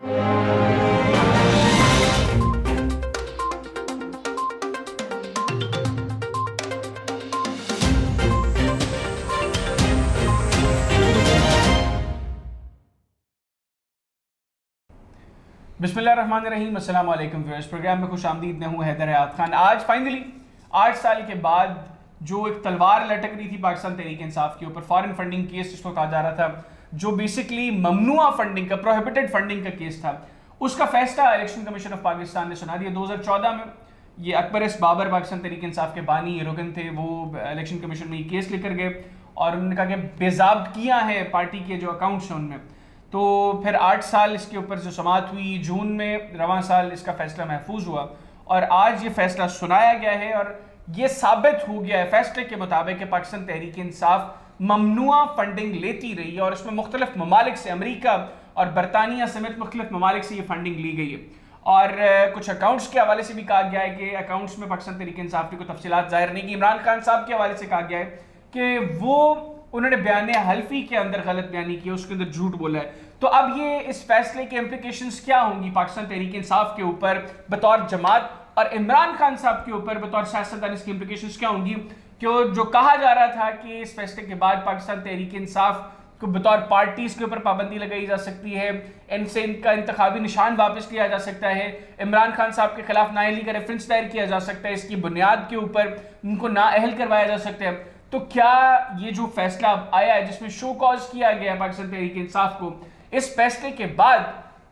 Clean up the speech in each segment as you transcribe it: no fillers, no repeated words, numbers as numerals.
बिस्मिल्लाहिर्रहमानिर्रहीम, अस्सलाम वालेकुम व्यूअर्स। प्रोग्राम में खुश आमदीद। मैं हूँ हैदर हयात खान। आज फाइनली 8 साल के बाद जो एक तलवार लटक रही थी पाकिस्तान तहरीक इंसाफ के ऊपर, फॉरेन फंडिंग केस जिसको कहा जा रहा था, जो बेसिकली ममनुआ फंडिंग का, प्रोहिबिटेड फंडिंग का केस था, उसका फैसला इलेक्शन कमीशन ऑफ पाकिस्तान ने सुना दिया। 2014 में ये अकबर एस बाबर पाकिस्तान तहरीक इंसाफ के बानी रुकन थे, वो इलेक्शन कमीशन में ये केस लेकर गए और उन्होंने कहा कि बेज़ाब्तियाँ हैं पार्टी के जो अकाउंट्स हैं उनमें। तो फिर 8 साल इसके ऊपर जो समाअत हुई, जून में रवां साल इसका फैसला महफूज हुआ और आज ये फैसला सुनाया गया है और ये साबित हो गया है फैसले के मुताबिक कि पाकिस्तान तहरीक इंसाफ ममनुआ फंडिंग लेती रही है और इसमें मुख्तलिफ ममालिक से, अमरीका और बरतानिया समेत मुख्तलिफ ममालिक से ये फंडिंग ली गई है। और कुछ अकाउंट्स के हवाले से भी कहा गया है कि अकाउंट्स में पाकिस्तान तहरीक इंसाफ की कोई तफसीलात जाहिर नहीं की। इमरान खान साहब के हवाले से कहा गया है कि वो उन्होंने बयान हल्फी के अंदर गलत बयानी की, उसके अंदर झूठ बोला है। तो अब ये इस फैसले के इम्प्लिकेशंस क्या होंगी पाकिस्तान तहरीक इंसाफ के ऊपर बतौर जमात और इमरान खान साहब के ऊपर बतौर सियासतदान, इसकी इम्प्लिकेशंस क्या होंगी? क्यों जो कहा जा रहा था कि इस फैसले के बाद पाकिस्तान तहरीक इंसाफ को बतौर पार्टी इसके ऊपर पाबंदी लगाई जा सकती है, इनसे इनका इंतखाबी निशान वापस लिया जा सकता है, इमरान खान साहब के खिलाफ नाअहली का रेफरेंस दायर किया जा सकता है, इसकी बुनियाद के ऊपर उनको नाअहल करवाया जा सकता है। तो क्या ये जो फैसला आया है जिसमें शो कॉज किया गया है पाकिस्तान तहरीक इंसाफ को, इस फैसले के बाद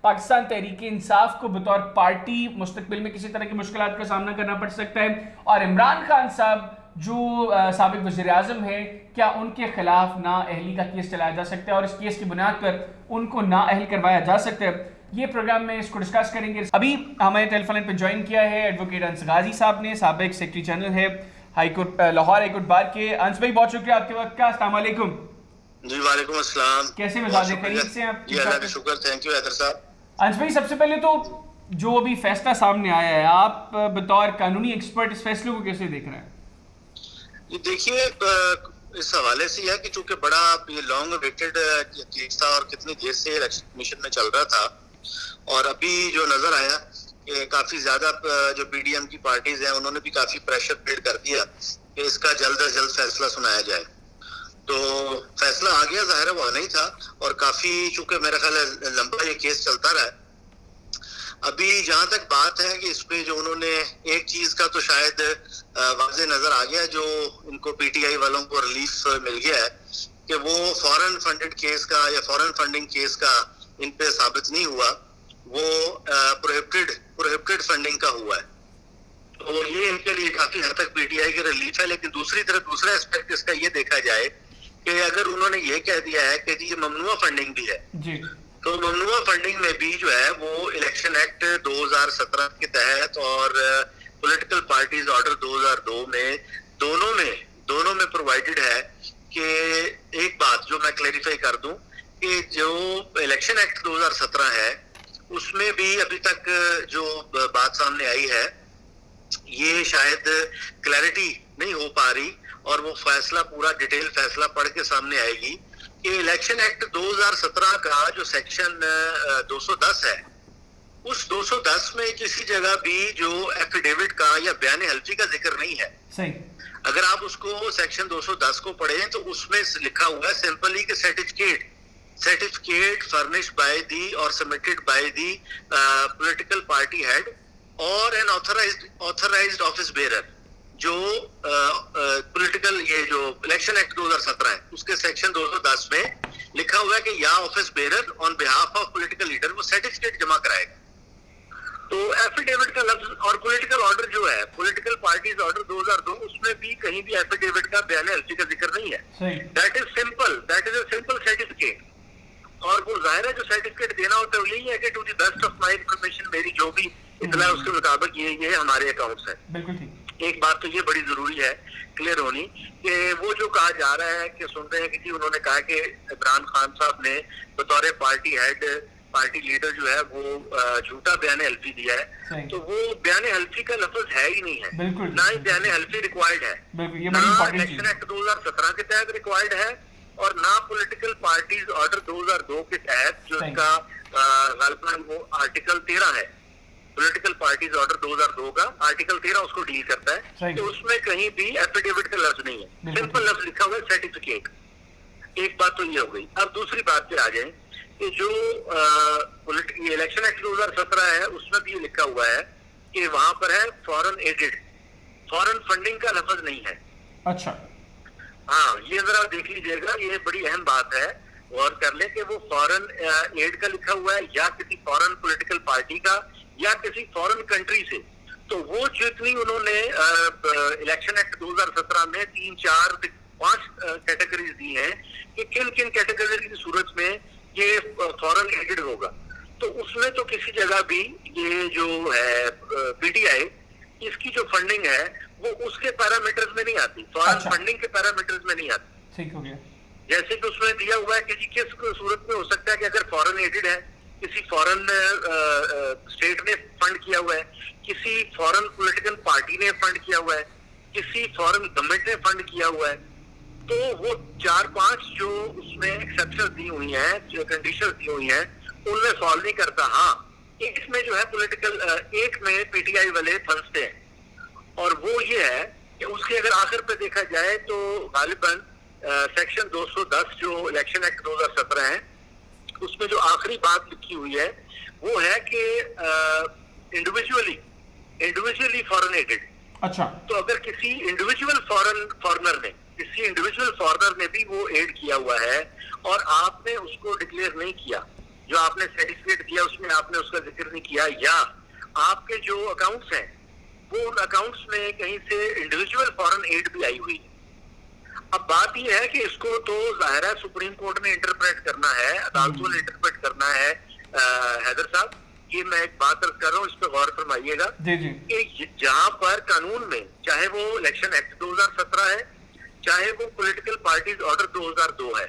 पाकिस्तान तहरीक इंसाफ को बतौर पार्टी मुस्तकबिल में किसी तरह की मुश्किलात का सामना करना पड़ सकता है? और इमरान खान साहब जो साबिक वज़ीर आज़म है, क्या उनके खिलाफ नाअहली का केस चलाया जा सकता है और इस केस की बुनियाद पर उनको नाअहल करवाया जा सकता है? ये प्रोग्राम में इसको डिस्कस करेंगे। अभी हमारे टेलीफोन लाइन पर ज्वाइन किया है एडवोकेट अंस गाजी साहब ने, साबिक सेक्रेटरी जनरल है हाईकोर्ट लाहौर हाईकोर्ट बार के। अंस भाई बहुत शुक्रिया आपके वक्त का। अस्सलाम वालेकुम। जी वालेकुम अस्सलाम। कैसे मिजाज है? खैरियत से आप? जी अल्लाह का शुक्र, थैंक यू हैदर साहब। अंस भाई सबसे पहले तो जो अभी फैसला सामने आया है, आप बतौर कानूनी एक्सपर्ट इस फैसले को कैसे देख रहे हैं? देखिए, इस हवाले से यह कि चूंकि बड़ा लॉन्ग वेटेड केस था और कितनी देर से इलेक्शन कमीशन में चल रहा था और अभी जो नजर आया कि काफी ज्यादा जो पीडीएम की पार्टीज हैं उन्होंने भी काफी प्रेशर क्रिएट कर दिया कि इसका जल्द अज जल्द फैसला सुनाया जाए। तो फैसला आ गया, जाहिर है वो आना ही था और काफी चूंकि मेरा ख्याल है लंबा ये केस चलता रहा है। अभी जहां तक बात है कि इसमें जो उन्होंने एक चीज का तो शायद वाज़ेह नजर आ गया, जो इनको पीटीआई वालों को रिलीफ मिल गया है कि वो फॉरेन फंडेड केस का या फॉरेन फंडिंग केस का इन पे साबित नहीं हुआ, वो प्रोहिबिटेड फंडिंग का हुआ है। तो ये इनके लिए काफी हद तक पीटीआई की रिलीफ है। लेकिन दूसरी तरफ दूसरा एस्पेक्ट इसका ये देखा जाए कि अगर उन्होंने ये कह दिया है कि ये ममनुआ फंडिंग भी है जी, तो ममनुआ फंडिंग में भी जो है वो इलेक्शन एक्ट 2017 के तहत और पॉलिटिकल पार्टीज ऑर्डर 2002 में दोनों में प्रोवाइडेड है कि एक बात जो मैं क्लैरिफाई कर दूं कि जो इलेक्शन एक्ट 2017 है उसमें भी अभी तक जो बात सामने आई है ये शायद क्लैरिटी नहीं हो पा रही और वो फैसला पूरा डिटेल फैसला पढ़ के सामने आएगी कि इलेक्शन एक्ट 2017 का जो सेक्शन 210 है, उस 210 में किसी जगह भी जो एफिडेविट का या बयान हल्फी का जिक्र नहीं है। सही। अगर आप उसको सेक्शन 210 को पढ़ें तो उसमें लिखा हुआ है सिंपली कि सर्टिफिकेट फर्निश्ड बाय दी और submitted by the political party head और एन ऑथराइज्ड ऑफिस बेरर। जो पॉलिटिकल ये जो इलेक्शन एक्ट 2017 है उसके सेक्शन 210 में लिखा हुआ है कि या office bearer on behalf of political leader वो सर्टिफिकेट जमा कराएगा। तो एफिडेविट का लफ्ज और पॉलिटिकल ऑर्डर जो है पॉलिटिकल पार्टीज ऑर्डर 2002 उसमें भी कहीं भी एफिडेविट का बयान हल्फी का जिक्र नहीं है। That is a simple certificate और वो जाहिर है जो सर्टिफिकेट देना होता है यही है कि to the best of my information मेरी जो भी इतना उसके मुताबिक ये हमारे अकाउंट्स है। बिल्कुल ठीक। एक बात तो ये बड़ी जरूरी है क्लियर होनी कि वो जो कहा जा रहा है कि सुन रहे हैं कि जी उन्होंने कहा कि इमरान खान साहब ने बतौर पार्टी हेड पार्टी लीडर जो है वो झूठा बयान हल्फी दिया है, तो वो बयान हल्फी का लफ्ज है ही नहीं है, ना ही बयान हल्फी रिक्वायर्ड है, ना इलेक्शन एक्ट 2017 के तहत रिक्वायर्ड है और ना पॉलिटिकल पार्टीज ऑर्डर 2002 के तहत जो इसका गालिबन वो आर्टिकल 13 है, पॉलिटिकल पार्टीज ऑर्डर 2002 का आर्टिकल 13 उसको डील करता है। तो उसमें कहीं भी एफिडेविट का लफ्ज नहीं है, सिंपल लफ्ज लिखा हुआ है सर्टिफिकेट। एक बात तो ये हो गई। अब दूसरी बात पे आ जाए कि जो इलेक्शन एक्ट 2017 है उसमें भी ये लिखा हुआ है कि वहां पर है फॉरेन एडेड, फॉरेन फंडिंग का लफ्ज नहीं है। अच्छा, हाँ, ये जरा देख लीजिएगा, ये बड़ी अहम बात है, गौर कर ले कि वो फॉरेन एड का लिखा हुआ है या किसी फॉरेन पॉलिटिकल पार्टी का या किसी फॉरेन कंट्री से। तो वो जितनी उन्होंने इलेक्शन एक्ट 2017 में 3, 4, 5 कैटेगरीज दी हैं कि किन किन कैटेगरी की सूरत में ये फॉरेन एडेड होगा, तो उसमें तो किसी जगह भी ये जो है पीटीआई इसकी जो फंडिंग है वो उसके पैरामीटर्स में नहीं आती, फॉरेन फंडिंग के पैरामीटर्स में नहीं आती। ठीक हो गया। जैसे कि उसमें दिया हुआ है कि जी किस सूरत में हो सकता है कि अगर फॉरेन एडेड है, किसी फॉरेन स्टेट ने फंड किया हुआ है, किसी फॉरेन पॉलिटिकल पार्टी ने फंड किया हुआ है, किसी फॉरेन गवर्नमेंट ने फंड किया हुआ है, तो वो 4-5 जो उसमें एक्सेप्शन दी हुई हैं, जो कंडीशन दी हुई हैं, उनमें फॉलो नहीं करता। हाँ, एक में जो है पॉलिटिकल, एक में पीटीआई वाले फंसते हैं, और वो ये है कि उसके अगर आखिर पे देखा जाए तो गालिबन सेक्शन 210 जो इलेक्शन एक्ट 2017 है उसमें जो आखिरी बात लिखी हुई है वो है कि इंडिविजुअली फॉरेन एडेड। अच्छा, तो अगर किसी इंडिविजुअल फॉरेनर ने भी वो एड किया हुआ है और आपने उसको डिक्लेयर नहीं किया, जो आपने सर्टिफिकेट दिया उसमें आपने उसका जिक्र नहीं किया, या आपके जो अकाउंट्स हैं वो उन अकाउंट्स में कहीं से इंडिविजुअल फॉरेन एड भी आई हुई है। अब बात यह है कि इसको तो जाहिर है सुप्रीम कोर्ट ने इंटरप्रेट करना है, अदालतों ने इंटरप्रेट करना है। हैदर साहब, ये मैं एक बात अर्ज कर रहा हूँ, इस पर गौर फरमाइएगा कि जहाँ पर कानून में, चाहे वो इलेक्शन एक्ट 2017 है, चाहे वो पॉलिटिकल पार्टीज ऑर्डर 2002 है,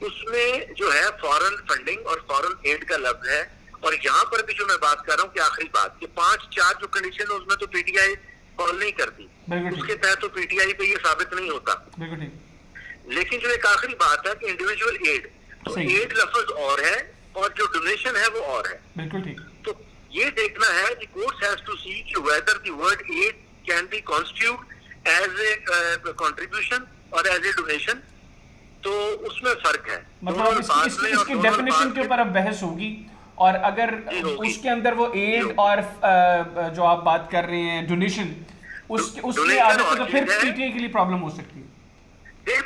उसमें जो है फॉरेन फंडिंग और फॉरेन एड का लफ्ज है। और यहाँ पर भी जो मैं बात कर रहा हूँ कि आखिरी बात कि 5-4 जो कंडीशन है उसमें तो पीटीआई फॉलो नहीं करती, उसके तहत तो पीटीआई पे ये साबित नहीं होता। लेकिन जो एक आखिरी बात है कि इंडिविजुअल एड, तो एड लफ्ज और है और जो डोनेशन है वो और है। बिल्कुल ठीक। तो ये देखना है कि कोर्ट हैज टू सी कि whether the word aid can be constitute as a contribution और एज ए डोनेशन, तो उसमें फर्क है। मतलब इसकी डेफिनेशन के ऊपर अब बहस होगी, और अगर उसके अंदर वो एड और जो आप बात कर रहे हैं डोनेशन उसके आदत तो फिर पीटीआई के लिए प्रॉब्लम हो सकती है।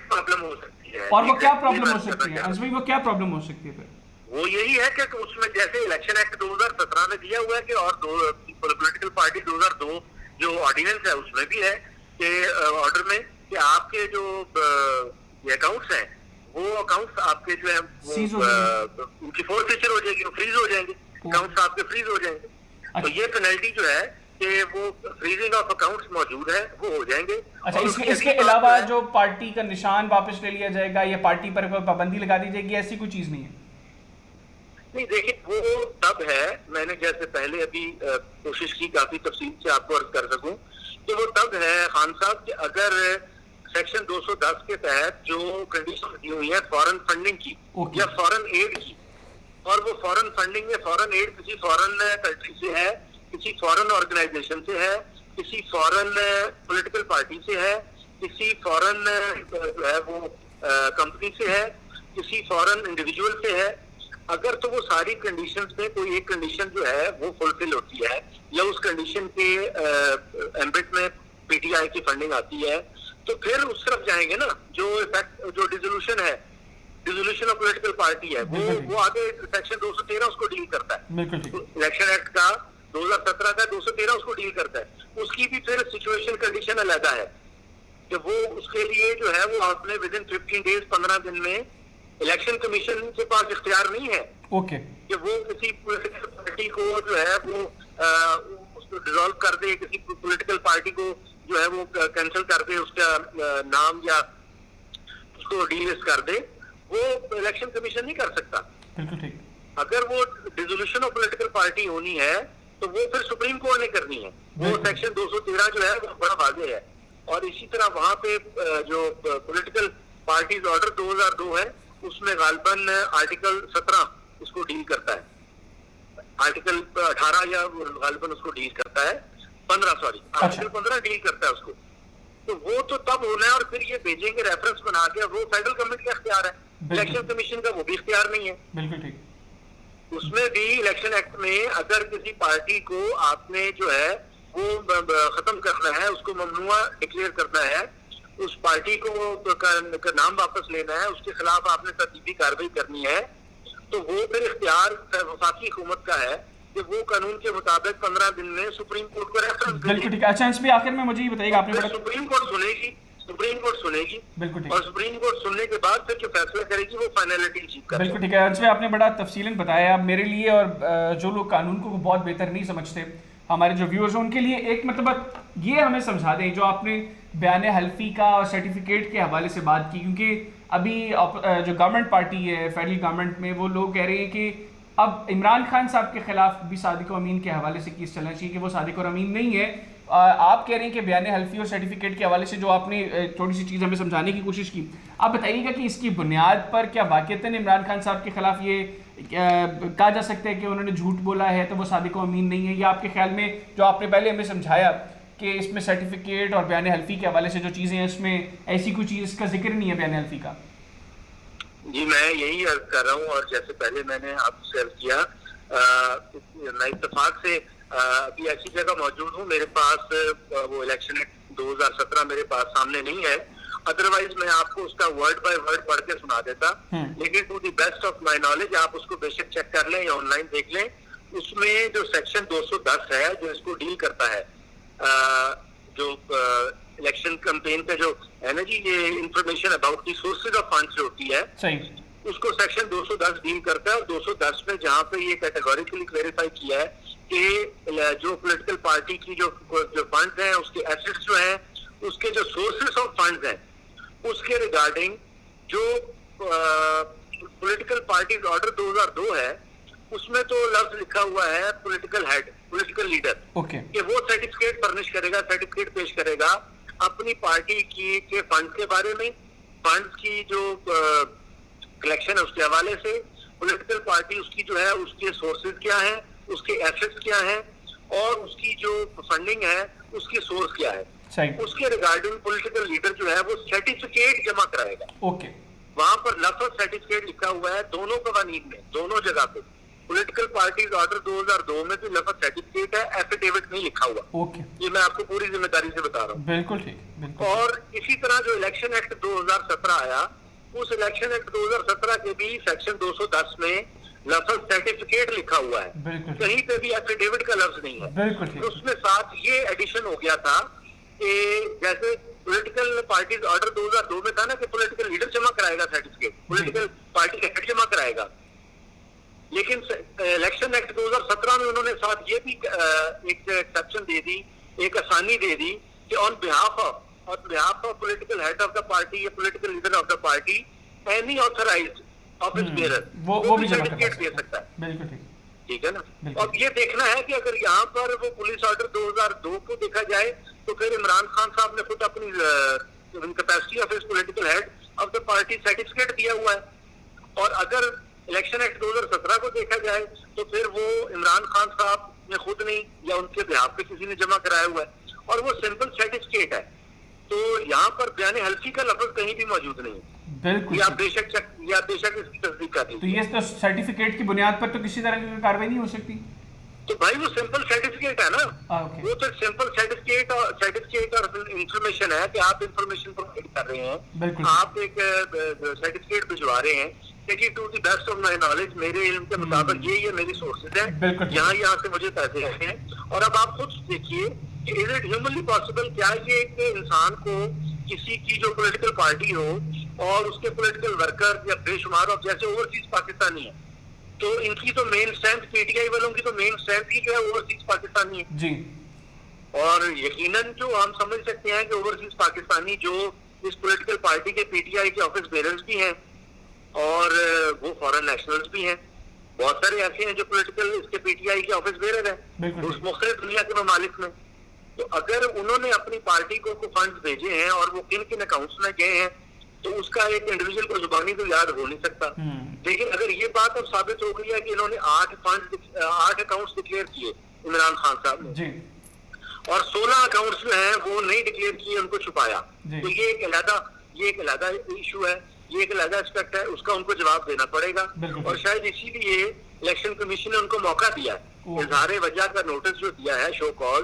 प्रॉब्लम हो सकती है। और वो क्या प्रॉब्लम हो सकती है अजमी, वो क्या प्रॉब्लम हो सकती है फिर? वो यही है कि उसमें जैसे इलेक्शन एक्ट 2017 में दिया हुआ है कि और पॉलिटिकल पार्टी 2002 जो ऑर्डिनेंस है उसमें भी है कि ऑर्डर में कि आपके जो अकाउंट्स हैं वो अकाउंट्स आपके जो है वो उनकी फोर्फीचर हो जाएगी, वो फ्रीज हो जाएंगे, अकाउंट्स आपके फ्रीज हो जाएंगे। तो ये पेनल्टी जो है कि वो फ्रीजिंग ऑफ अकाउंट्स मौजूद है वो हो जाएंगे। अच्छा, इसके अलावा जो पार्टी का निशान वापस ले लिया जाएगा या पार्टी पर कोई पाबंदी लगा दी जाएगी, ऐसी कोई चीज नहीं है? नहीं, देखिए वो तब है, मैंने जैसे पहले अभी कोशिश की काफी तफसील से आपको अर्ज कर सकूं कि वो तब है खान साहब कि अगर सेक्शन 210 के तहत जो कंडीशन दी हुई है फॉरेन फंडिंग की या फॉरेन एड की, और वो फॉरेन फंडिंग या फॉरेन एड किसी फॉरेन कंट्री से है, किसी फॉरेन ऑर्गेनाइजेशन से है, किसी फॉरेन पॉलिटिकल पार्टी से है, किसी फॉरेन जो है वो कंपनी से है, किसी फॉरेन इंडिविजुअल से है, अगर तो वो सारी कंडीशंस में कोई एक कंडीशन जो है वो फुलफिल होती है या उस कंडीशन के एम्बिट में पीटीआई की फंडिंग आती है, तो फिर उस तरफ जाएंगे ना। जो डिसोल्यूशन है, डिसोल्यूशन ऑफ पॉलिटिकल पार्टी है, वो आगे सेक्शन 213 उसको डील करता है। इलेक्शन एक्ट का 2017 का 213 उसको डील करता है। उसकी भी फिर सिचुएशन कंडीशन अलग है कि वो उसके लिए जो है वो आपने विद इन 15 डेज 15 दिन में इलेक्शन कमीशन के पास इख्तियार नहीं है कि वो किसी पॉलिटिकल पार्टी को जो है वो उसको डिसॉल्व कर दे, किसी पॉलिटिकल पार्टी को जो है वो कैंसिल कर दे, उसका नाम या उसको डीलिस्ट कर दे, वो इलेक्शन कमीशन नहीं कर सकता। बिल्कुल ठीक। अगर वो डिसोल्यूशन ऑफ पॉलिटिकल पार्टी होनी है तो वो फिर सुप्रीम कोर्ट ने करनी है। वो सेक्शन 213 जो है वो बड़ा वाज़ेह है। और इसी तरह वहां पे जो पॉलिटिकल पार्टीज ऑर्डर 2002 है, उसमें गालबन आर्टिकल 17 उसको डील करता है, आर्टिकल 18 या गालबन उसको डील करता है, 15 सॉरी आर्टिकल 15 डील करता है उसको। तो वो तो तब होना है और फिर ये भेजेंगे रेफरेंस बना के, वो फेडरल गवर्नमेंट का इख्तियार है, इलेक्शन कमीशन का वो भी इख्तियार नहीं है। बिल्कुल ठीक। उसमें भी इलेक्शन एक्ट में अगर किसी पार्टी को आपने जो है वो खत्म करना है, उसको ममनुआ डिक्लेयर करना है, उस पार्टी को का नाम वापस लेना है, उसके खिलाफ आपने तरतीबी कार्रवाई करनी है, तो वो फिर इख्तियार वफाकी हुकूमत का है कि वो कानून के मुताबिक 15 दिन में सुप्रीम कोर्ट को रेफरेंस बिल्कुल ठीक है। अच्छा, इसमें आखिर में मुझे ये बताइएगा, आपने सुप्रीम कोर्ट सुनेगी बिल्कुल और सुप्रीम कोर्ट सुनने के बाद फिर जो फैसला करेगी वो फाइनलिटी अचीव करेगी। बिल्कुल ठीक है। अंश में आपने बड़ा तफसीलन बताया। अब मेरे लिए और जो लोग कानून को बहुत बेहतर नहीं समझते, हमारे जो व्यूअर्स हैं उनके लिए एक मतलब ये हमें समझा दें, जो आपने बयान हल्फी का और सर्टिफिकेट के हवाले से बात की, क्योंकि अभी जो गवर्नमेंट पार्टी है फेडरल गवर्नमेंट में, वो लोग कह रहे हैं कि अब इमरान खान साहब के खिलाफ भी सादिक अमीन के हवाले से केस चलना चाहिए कि वो सादिक अमीन नहीं है। आप कह रहे हैं कि बयान हल्फी और सर्टिफिकेट के हवाले से जो आपने थोड़ी सी चीज़ हमें समझाने की कोशिश की, आप बताइएगा कि इसकी बुनियाद पर क्या वाक़ईतन इमरान खान साहब के खिलाफ ये कहा जा सकता है कि उन्होंने झूठ बोला है तो वो सादिक अमीन नहीं है, या आपके ख्याल में जो आपने पहले हमें समझाया कि इसमें सर्टिफिकेट और बयान हल्फी के हवाले से जो चीज़ें हैं इसमें ऐसी कोई चीज़ का जिक्र नहीं है बयान हल्फी का? जी मैं यही अर्ज कर रहा हूँ, और जैसे पहले मैंने आपसे अर्ज किया, मैं इत्तेफाक से अभी ऐसी जगह मौजूद हूँ, मेरे पास वो इलेक्शन एक्ट 2017 मेरे पास सामने नहीं है, अदरवाइज मैं आपको उसका वर्ड बाय वर्ड पढ़ के सुना देता, लेकिन to the best of my knowledge आप उसको बेशक चेक कर लें या ऑनलाइन देख लें। उसमें जो सेक्शन 210 है जो इसको डील करता है, जो इलेक्शन कैंपेन का जो है ना जी, ये information about the sources of funds जो होती है, सही, उसको सेक्शन 210 डील करता है। और 210 में जहाँ पे ये कैटेगोरिकली क्लेरिफाई किया है कि जो पॉलिटिकल पार्टी की जो फंड्स हैं, उसके एसेट्स जो हैं, उसके जो सोर्सेज ऑफ फंड्स हैं, उसके रिगार्डिंग जो पॉलिटिकल पार्टीज ऑर्डर 2002 है, उसमें तो लफ्ज लिखा हुआ है पॉलिटिकल हेड, पॉलिटिकल लीडर, कि वो सर्टिफिकेट फर्निश करेगा, सर्टिफिकेट पेश करेगा अपनी पार्टी की के फंड के बारे में, फंड्स की जो कलेक्शन है उसके हवाले से, पॉलिटिकल पार्टी उसकी जो है उसके सोर्सेज क्या है, उसके एसेट्स क्या है, और उसकी जो फंडिंग है उसकी सोर्स क्या है, उसके रिगार्डिंग पॉलिटिकल लीडर जो है वो सर्टिफिकेट जमा कराएगा। वहां पर लफ्ज सर्टिफिकेट लिखा हुआ है दोनों कवानीन में, दोनों जगह पे। पॉलिटिकल पार्टीज ऑर्डर 2002 में भी लफ्ज सर्टिफिकेट है, एफिडेविट नहीं लिखा हुआ। ये मैं आपको पूरी जिम्मेदारी से बता रहा हूँ। बिल्कुल ठीक। और इसी तरह जो इलेक्शन एक्ट 2017 आया, उस इलेक्शन एक्ट 2017 के भी सेक्शन 210 में लफ्ज सर्टिफिकेट लिखा हुआ है, कहीं पे भी एफिडेविट का लफ्ज नहीं है। तो उसमें साथ ये एडिशन हो गया था कि जैसे पॉलिटिकल पार्टीज ऑर्डर 2002 में था ना कि पॉलिटिकल लीडर जमा कराएगा सर्टिफिकेट, पॉलिटिकल पार्टी का हेड जमा कराएगा, लेकिन इलेक्शन एक्ट 2017 में उन्होंने साथ ये भी एक एक्सेप्शन दे दी, एक आसानी दे दी कि on behalf of political head of the party या political leader of the party, any authorised office bearer वो भी सर्टिफिकेट दे सकता है। बिल्कुल ठीक है ना। अब ये देखना है कि अगर यहाँ पर वो पुलिस ऑर्डर 2002 को देखा जाए तो फिर इमरान खान साहब ने खुद अपनी capacity of political head of the party certificate दिया हुआ है, और अगर इलेक्शन एक्ट 2017 को देखा जाए तो फिर वो इमरान खान साहब ने खुद नहीं या उनके बिहाफ पे किसी ने जमा कराया हुआ है, और वो सिंपल सर्टिफिकेट है। तो यहाँ पर बयान हल्फी का लफ्ज कहीं भी मौजूद नहीं है। बिल्कुल, या बेशक इसकी तस्दीक कर दी। तो ये तो सर्टिफिकेट की बुनियाद पर तो किसी तरह की कार्रवाई नहीं हो सकती। तो भाई वो सिंपल सर्टिफिकेट है ना, वो तो सिंपल सर्टिफिकेट और इंफॉर्मेशन है कि आप इंफॉर्मेशन प्रोवाइड कर रहे हैं, आप एक सर्टिफिकेट भिजवा रहे हैं कि to the best of my knowledge, मेरे इल्म के मुताबिक ये मेरी सोर्सेज है, यहाँ से मुझे पैसे आए हैं। और अब आप खुद देखिए कि इज इट ह्यूमनली पॉसिबल, क्या ये एक इंसान को किसी की जो पॉलिटिकल पार्टी हो और उसके पॉलिटिकल वर्कर या बेशुमार अब जैसे ओवरसीज पाकिस्तानी है, तो इनकी तो मेन स्ट्रेंथ पीटीआई वालों की तो मेन स्ट्रेंथ ही जो है ओवरसीज पाकिस्तानी है जी। और यकीनन जो हम समझ सकते हैं कि ओवरसीज पाकिस्तानी जो इस पॉलिटिकल पार्टी के पीटीआई के ऑफिस बेरर्स भी हैं और वो फॉरेन नेशनल्स भी हैं, बहुत सारे ऐसे हैं जो पॉलिटिकल इसके पीटीआई के ऑफिस बेरर हैं उस मुख्तलिफ दुनिया के ममालिक में। तो अगर उन्होंने अपनी पार्टी को फंड भेजे हैं और वो किन किन अकाउंट्स में गए हैं, तो उसका एक इंडिविजुअल को जुबानी तो याद हो नहीं सकता। लेकिन अगर ये बात अब साबित हो गई है कि इन्होंने 8 अकाउंट्स डिक्लेयर किए इमरान खान साहब ने जी, और 16 अकाउंट्स जो हैं वो नहीं डिक्लेयर किए, उनको छुपाया, तो ये एक अलग इशू है, ये एक अलग एस्पेक्ट है, उसका उनको जवाब देना पड़ेगा। और शायद इसीलिए इलेक्शन कमीशन ने उनको मौका दिया है, इजहार वजह का नोटिस जो दिया है, शो कॉज,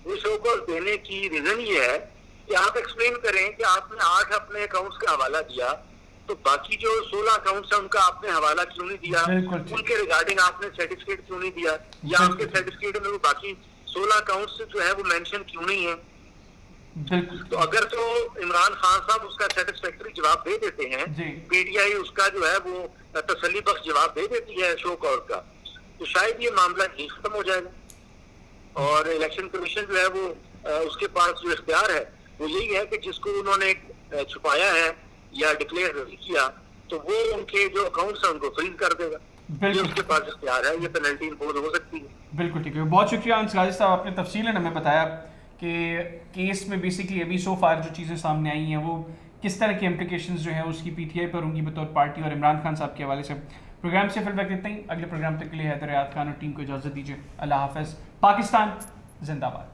वो शो कॉज देने की रीजन ये है कि आप एक्सप्लेन करें कि आपने 8 अपने अकाउंट्स का हवाला दिया, तो बाकी जो 16 अकाउंट्स है उनका आपने हवाला क्यों नहीं दिया, उनके रिगार्डिंग आपने सर्टिफिकेट क्यों नहीं दिया, या आपके सर्टिफिकेट में वो बाकी 16 अकाउंट्स जो है वो मेंशन क्यों नहीं है। तो अगर तो इमरान खान साहब उसका सेटिस्फैक्टरी जवाब दे देते हैं, पीटीआई उसका जो है वो तसल्ली बख्श जवाब दे देती है शो कॉज का, तो शायद ये मामला ही खत्म हो जाएगा। और इलेक्शन कमीशन जो है वो उसके पास जो इख्तियार है वो यही है कि जिसको उन्होंने छुपाया है या डिक्लेयर नहीं किया, तो वो उनके जो अकाउंट्स हैं उनको फ्रीज कर देगा। ये उसके पास इख्तियार है, ये पेनल्टी इम्पोज हो सकती है। बिल्कुल ठीक है, बहुत शुक्रिया अंसारी साहब, आपने तफसीलन हमें बताया कि केस में बेसिकली अभी सो फार जो चीज़ें सामने आई हैं वो किस तरह के इम्प्लिकेशंस जो हैं उसकी पीटीआई पर होंगी बतौर पार्टी और इमरान खान साहब के हवाले से। प्रोग्राम से फिर वक्त इतना ही, अगले प्रोग्राम तक के लिए हैदर हयात खान और टीम को इजाज़त दीजिए। अल्लाह हाफ़िज़। पाकिस्तान जिंदाबाद।